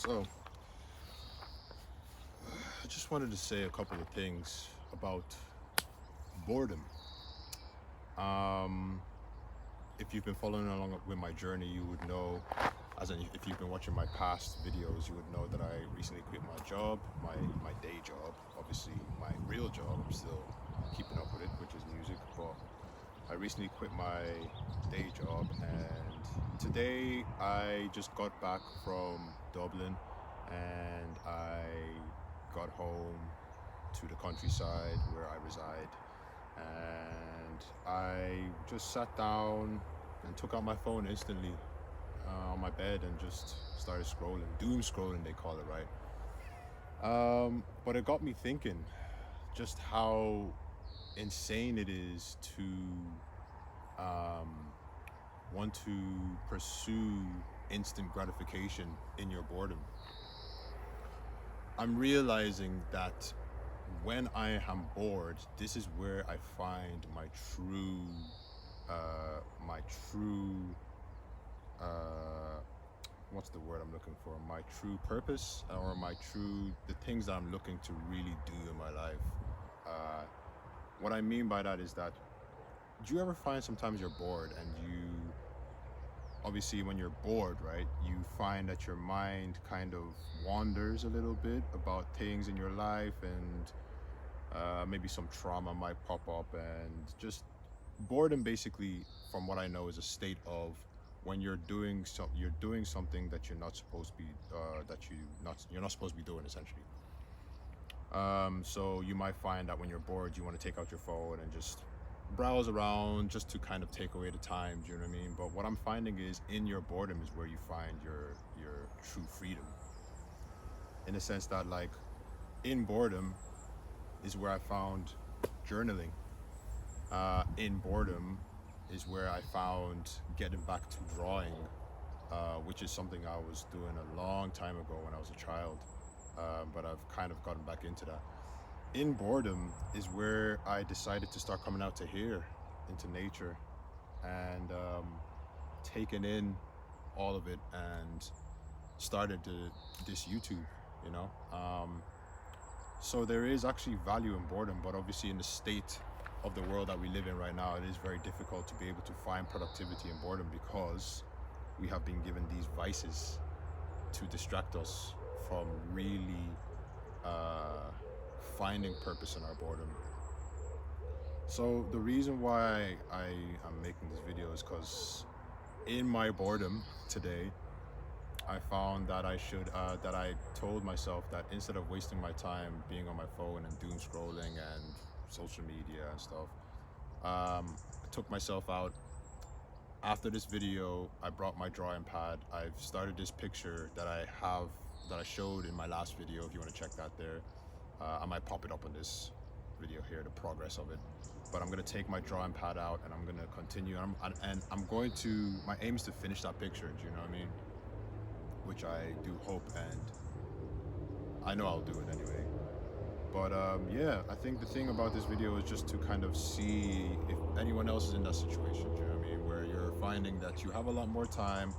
So, I just wanted to say a couple of things about boredom. Um, if you've been following along with my journey, you would know, as in if you've been watching my past videos, you would know that I recently quit my job, my day job. Obviously, my real job, I'm still keeping up with it, which is music, but I recently quit my day job, and today I just got back from Dublin and I got home to the countryside where I reside, and I just sat down and took out my phone instantly on my bed and just started scrolling. Doom scrolling, they call it, right? But it got me thinking just how insane it is to um, want to pursue instant gratification in your boredom. I'm realizing that when I am bored, this is where I find my true, uh, what's the word I'm looking for? My true purpose, or the things that I'm looking to really do in my life. Uh, what I mean by that is that, do you ever find sometimes you're bored and obviously when you're bored, right, you find that your mind kind of wanders a little bit about things in your life, and maybe some trauma might pop up, and just boredom basically, from what I know, is a state of when you're doing something that you're not supposed to be you're not supposed to be doing, essentially. So you might find that when you're bored, you want to take out your phone and just browse around just to kind of take away the time. Do you know what I mean? But what I'm finding is, in your boredom is where you find your true freedom, in the sense that, like, in boredom is where I found journaling. In boredom is where I found getting back to drawing, which is something I was doing a long time ago when I was a child, but I've kind of gotten back into that. In boredom is where I decided to start coming out to here, into nature, and taking in all of it, and started this YouTube, you know. So there is actually value in boredom, but obviously in the state of the world that we live in right now, it is very difficult to be able to find productivity in boredom, because we have been given these vices to distract us from really finding purpose in our boredom. So the reason why I am making this video is because in my boredom today, I found that I told myself that instead of wasting my time being on my phone and doom scrolling and social media and stuff, I took myself out. After this video, I brought my drawing pad. I've started this picture that I showed in my last video. If you want to check that there, I might pop it up on this video here, the progress of it. But I'm gonna take my drawing pad out and I'm gonna continue. And I'm going to. My aim is to finish that picture. Do you know what I mean? Which I do hope, and I know I'll do it anyway. But yeah, I think the thing about this video is just to kind of see if anyone else is in that situation. Do you know what I mean? Where you're finding that you have a lot more time,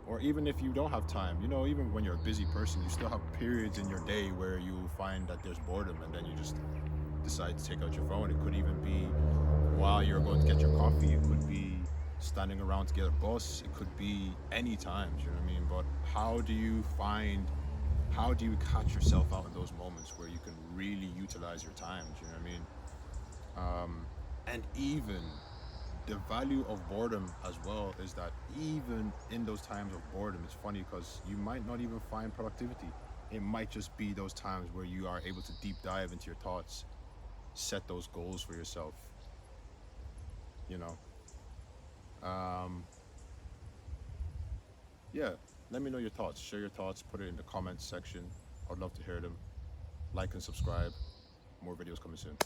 or even if you don't have time, you know, even when you're a busy person, you still have periods in your day where you find that there's boredom, and then you just decide to take out your phone. It could even be while you're going to get your coffee. It could be standing around to get a bus. It could be any time. Do you know what I mean? But how do you catch yourself out in those moments where you can really utilize your time? Do you know what I mean? And even the value of boredom as well is that even in those times of boredom, it's funny because you might not even find productivity. It might just be those times where you are able to deep dive into your thoughts, set those goals for yourself, you know. Yeah, let me know your thoughts. Share your thoughts, put it in the comments section. I'd love to hear them. Like and subscribe. More videos coming soon.